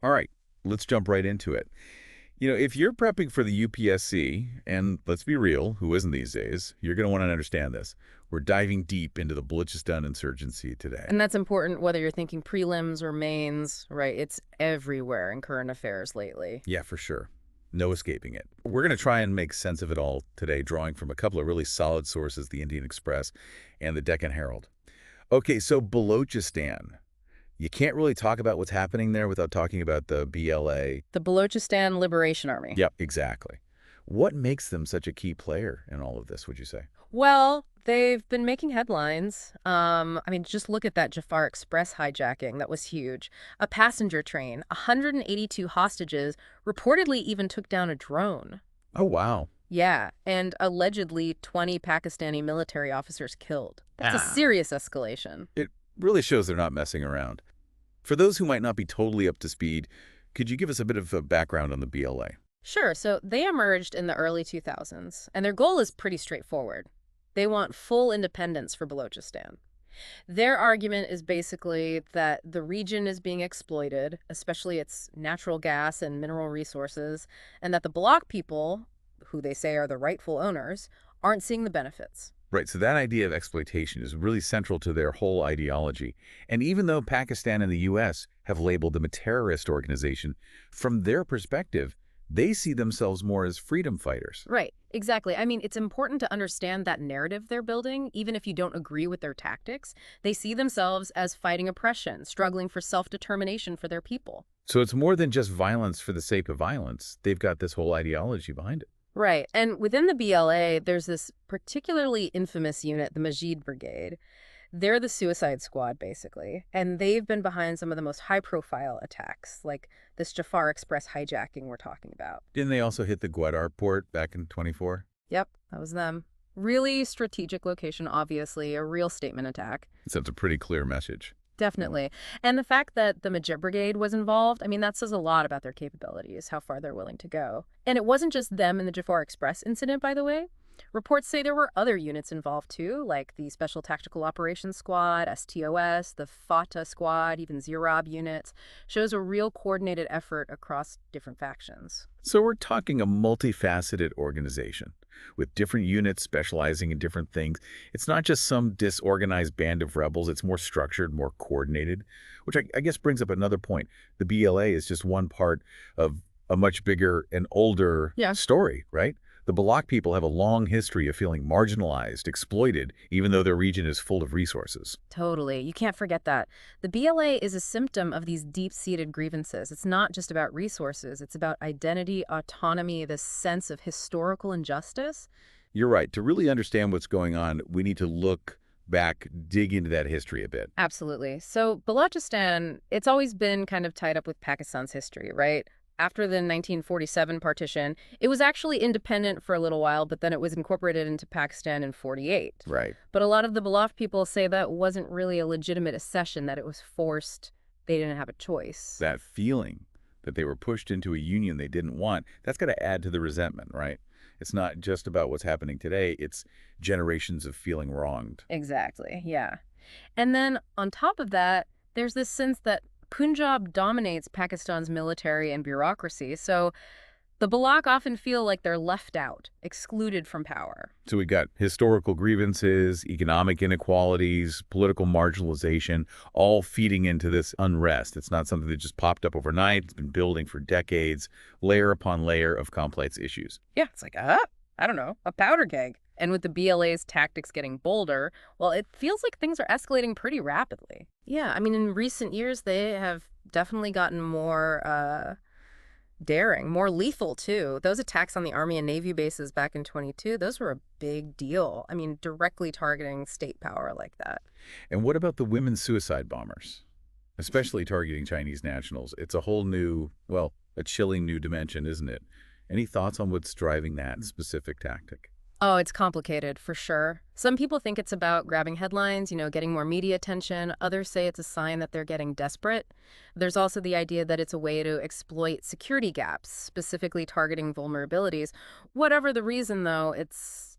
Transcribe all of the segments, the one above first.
All right, let's jump right into it. If you're prepping for the UPSC, and let's be real, who isn't these days, you're going to want to understand this. We're diving deep into the Balochistan insurgency today. And that's important whether you're thinking prelims or mains, right? It's everywhere in current affairs lately. Yeah, for sure. No escaping it. We're going to try and make sense of it all today, drawing from a couple of really solid sources, the Indian Express and the Deccan Herald. Okay, so Balochistan. You can't really talk about what's happening there without talking about the BLA. The Balochistan Liberation Army. Yep, exactly. What makes them such a key player in all of this, would you say? Well, they've been making headlines. Just look at that Jaffar Express hijacking. That was huge. A passenger train, 182 hostages, reportedly even took down a drone. Oh, wow. Yeah, and allegedly 20 Pakistani military officers killed. That's a serious escalation. It really shows they're not messing around. For those who might not be totally up to speed, could you give us a bit of a background on the BLA? Sure, so they emerged in the early 2000s, and their goal is pretty straightforward. They want full independence for Balochistan. Their argument is basically that the region is being exploited, especially its natural gas and mineral resources, and that the Baloch people, who they say are the rightful owners, aren't seeing the benefits. Right, so that idea of exploitation is really central to their whole ideology. And even though Pakistan and the U.S. have labeled them a terrorist organization, from their perspective, they see themselves more as freedom fighters. Right, exactly. It's important to understand that narrative they're building, even if you don't agree with their tactics. They see themselves as fighting oppression, struggling for self-determination for their people. So it's more than just violence for the sake of violence. They've got this whole ideology behind it. Right. And within the BLA, there's this particularly infamous unit, the Majid Brigade. They're the suicide squad, basically. And they've been behind some of the most high-profile attacks, like this Jaffar Express hijacking we're talking about. Didn't they also hit the Gwadar port back in '24? Yep, that was them. Really strategic location, obviously, a real statement attack. So it's a pretty clear message. Definitely. And the fact that the Majid Brigade was involved, that says a lot about their capabilities, how far they're willing to go. And it wasn't just them in the Jaffar Express incident, by the way. Reports say there were other units involved, too, like the Special Tactical Operations Squad, STOS, the FATA Squad, even Zirab units. Shows a real coordinated effort across different factions. So we're talking a multifaceted organization with different units specializing in different things. It's not just some disorganized band of rebels. It's more structured, more coordinated, which I guess brings up another point. The BLA is just one part of a much bigger and older story, right? The Baloch people have a long history of feeling marginalized, exploited, even though their region is full of resources. Totally. You can't forget that. The BLA is a symptom of these deep-seated grievances. It's not just about resources. It's about identity, autonomy, this sense of historical injustice. You're right. To really understand what's going on, we need to look back, dig into that history a bit. Absolutely. So Balochistan, it's always been kind of tied up with Pakistan's history, right? After the 1947 partition, it was actually independent for a little while, but then it was incorporated into Pakistan in '48. Right. But a lot of the Baloch people say that wasn't really a legitimate accession, that it was forced. They didn't have a choice. That feeling that they were pushed into a union they didn't want, that's got to add to the resentment, right? It's not just about what's happening today. It's generations of feeling wronged. Exactly, yeah. And then on top of that, there's this sense that Punjab dominates Pakistan's military and bureaucracy, so the Baloch often feel like they're left out, excluded from power. So we've got historical grievances, economic inequalities, political marginalization, all feeding into this unrest. It's not something that just popped up overnight. It's been building for decades, layer upon layer of complex issues. Yeah, it's like, I don't know, a powder keg. And with the BLA's tactics getting bolder, well, it feels like things are escalating pretty rapidly. Yeah, in recent years, they have definitely gotten more daring, more lethal, too. Those attacks on the Army and Navy bases back in '22, those were a big deal. Directly targeting state power like that. And what about the women's suicide bombers? Especially targeting Chinese nationals. It's a whole new, well, a chilling new dimension, isn't it? Any thoughts on what's driving that specific tactic? Oh, it's complicated, for sure. Some people think it's about grabbing headlines, getting more media attention. Others say it's a sign that they're getting desperate. There's also the idea that it's a way to exploit security gaps, specifically targeting vulnerabilities. Whatever the reason, though, it's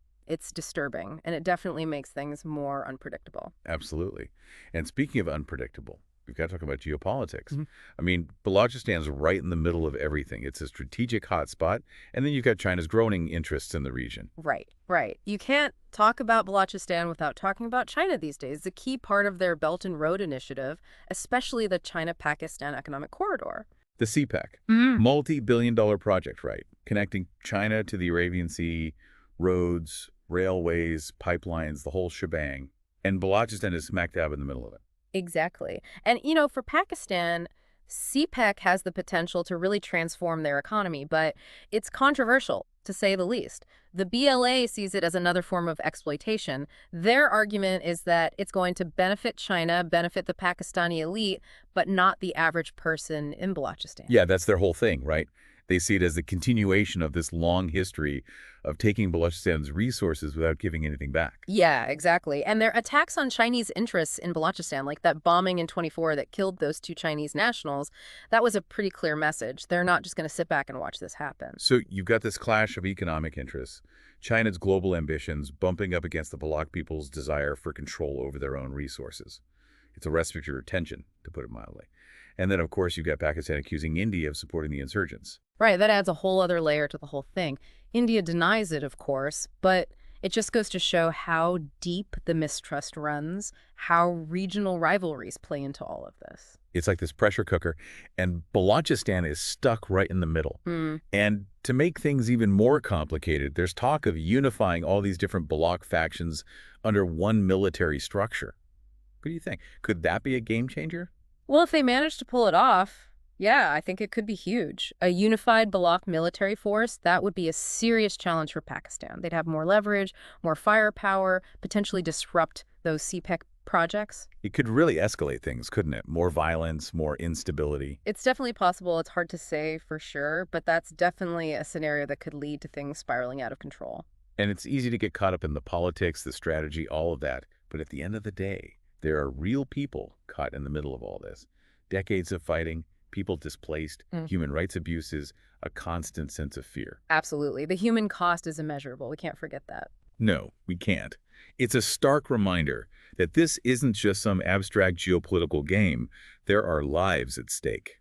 disturbing, and it definitely makes things more unpredictable. Absolutely. And speaking of unpredictable, we've got to talk about geopolitics. Mhm. I mean, Balochistan's right in the middle of everything. It's a strategic hotspot, and then you've got China's growing interests in the region. Right, right. You can't talk about Balochistan without talking about China these days. It's a key part of their Belt and Road Initiative, especially the China-Pakistan Economic Corridor. The CPEC, Mm. multi-billion-dollar project, right? Connecting China to the Arabian Sea, roads, railways, pipelines, the whole shebang. And Balochistan is smack dab in the middle of it. Exactly. And, for Pakistan, CPEC has the potential to really transform their economy, but it's controversial, to say the least. The BLA sees it as another form of exploitation. Their argument is that it's going to benefit China, benefit the Pakistani elite, but not the average person in Balochistan. Yeah, that's their whole thing, right? They see it as the continuation of this long history of taking Balochistan's resources without giving anything back. Yeah, exactly. And their attacks on Chinese interests in Balochistan, like that bombing in 24 that killed those 2 Chinese nationals, that was a pretty clear message. They're not just going to sit back and watch this happen. So you've got this clash of economic interests, China's global ambitions bumping up against the Baloch people's desire for control over their own resources. It's a recipe for tension, to put it mildly. And then, of course, you've got Pakistan accusing India of supporting the insurgents. Right, that adds a whole other layer to the whole thing. India denies it, of course, but it just goes to show how deep the mistrust runs, how regional rivalries play into all of this. It's like this pressure cooker, and Balochistan is stuck right in the middle. And to make things even more complicated, there's talk of unifying all these different Baloch factions under one military structure. What do you think? Could that be a game changer? Well, if they manage to pull it off, yeah, I think it could be huge. A unified Baloch military force, that would be a serious challenge for Pakistan. They'd have more leverage, more firepower, potentially disrupt those CPEC projects. It could really escalate things, couldn't it? More violence, more instability. It's definitely possible. It's hard to say for sure, but that's definitely a scenario that could lead to things spiraling out of control. And it's easy to get caught up in the politics, the strategy, all of that. But at the end of the day, there are real people caught in the middle of all this. Decades of fighting, people displaced, human rights abuses, a constant sense of fear. Absolutely. The human cost is immeasurable. We can't forget that. No, we can't. It's a stark reminder that this isn't just some abstract geopolitical game. There are lives at stake.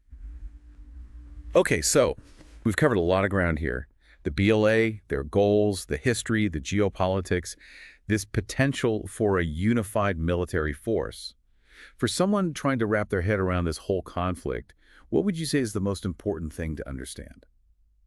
Okay, so we've covered a lot of ground here. The BLA, their goals, the history, the geopolitics, this potential for a unified military force. For someone trying to wrap their head around this whole conflict, what would you say is the most important thing to understand?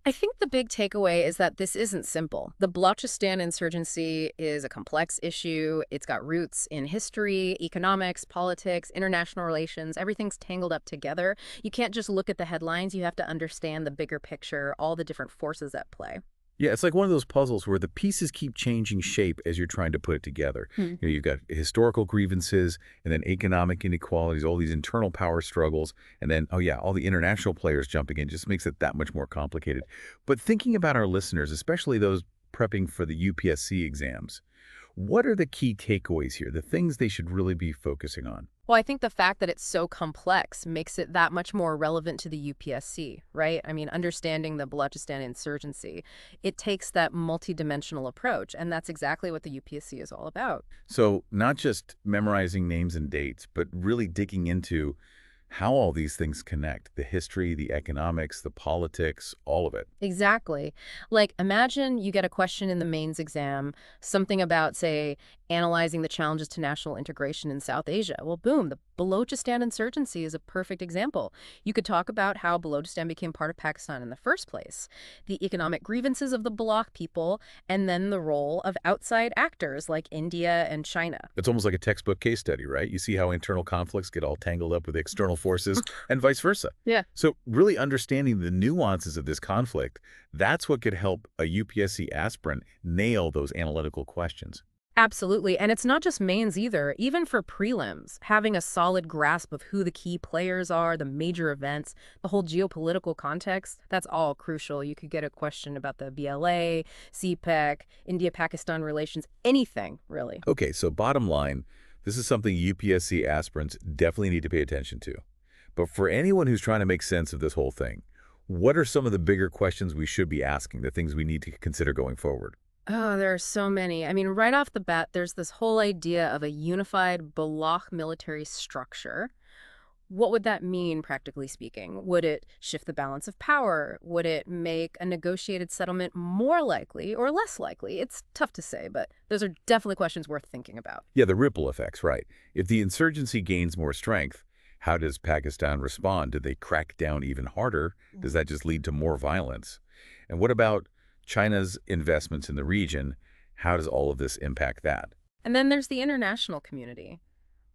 I think the big takeaway is that this isn't simple. The Balochistan insurgency is a complex issue. It's got roots in history, economics, politics, international relations. Everything's tangled up together. You can't just look at the headlines. You have to understand the bigger picture, all the different forces at play. Yeah, it's like one of those puzzles where the pieces keep changing shape as you're trying to put it together. You've got historical grievances and then economic inequalities, all these internal power struggles, and then, oh yeah, all the international players jumping in just makes it that much more complicated. But thinking about our listeners, especially those prepping for the UPSC exams, what are the key takeaways here, the things they should really be focusing on? Well, I think the fact that it's so complex makes it that much more relevant to the UPSC, right? I mean, understanding the Balochistan insurgency, it takes that multidimensional approach, and that's exactly what the UPSC is all about. So not just memorizing names and dates, but really digging into how all these things connect, the history, the economics, the politics, all of it. Exactly. Like, imagine you get a question in the mains exam, something about, say, analyzing the challenges to national integration in South Asia. Well, boom, the Balochistan insurgency is a perfect example. You could talk about how Balochistan became part of Pakistan in the first place, the economic grievances of the Baloch people, and then the role of outside actors like India and China. It's almost like a textbook case study, right? You see how internal conflicts get all tangled up with external forces and vice versa. Yeah. So really understanding the nuances of this conflict, that's what could help a UPSC aspirant nail those analytical questions. Absolutely. And it's not just mains either. Even for prelims, having a solid grasp of who the key players are, the major events, the whole geopolitical context, that's all crucial. You could get a question about the BLA, CPEC, India-Pakistan relations, anything, really. Okay, so bottom line, this is something UPSC aspirants definitely need to pay attention to. But for anyone who's trying to make sense of this whole thing, what are some of the bigger questions we should be asking, the things we need to consider going forward? Oh, there are so many. I mean, right off the bat, there's this whole idea of a unified Baloch military structure. What would that mean, practically speaking? Would it shift the balance of power? Would it make a negotiated settlement more likely or less likely? It's tough to say, but those are definitely questions worth thinking about. Yeah, the ripple effects, right. If the insurgency gains more strength, how does Pakistan respond? Do they crack down even harder? Does that just lead to more violence? And what about China's investments in the region? How does all of this impact that? And then there's the international community.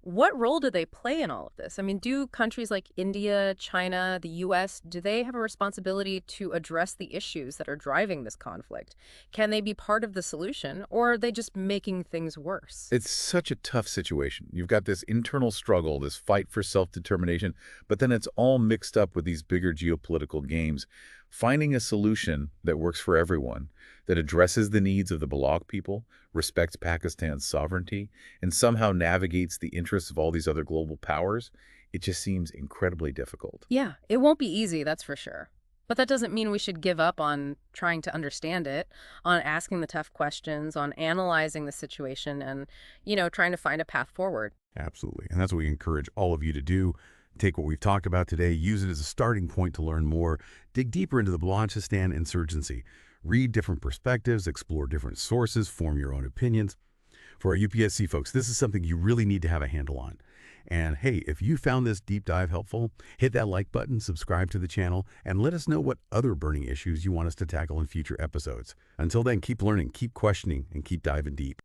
What role do they play in all of this? I mean, do countries like India, China, the US, do they have a responsibility to address the issues that are driving this conflict? Can they be part of the solution, or are they just making things worse? It's such a tough situation. You've got this internal struggle, this fight for self-determination, but then it's all mixed up with these bigger geopolitical games. Finding a solution that works for everyone, that addresses the needs of the Baloch people, respects Pakistan's sovereignty, and somehow navigates the interests of all these other global powers, it just seems incredibly difficult. Yeah, it won't be easy, that's for sure. But that doesn't mean we should give up on trying to understand it, on asking the tough questions, on analyzing the situation and, trying to find a path forward. Absolutely. And that's what we encourage all of you to do. Take what we've talked about today, use it as a starting point to learn more, dig deeper into the Balochistan insurgency, read different perspectives, explore different sources, form your own opinions. For our UPSC folks, this is something you really need to have a handle on. And hey, if you found this deep dive helpful, hit that like button, subscribe to the channel, and let us know what other burning issues you want us to tackle in future episodes. Until then, keep learning, keep questioning, and keep diving deep.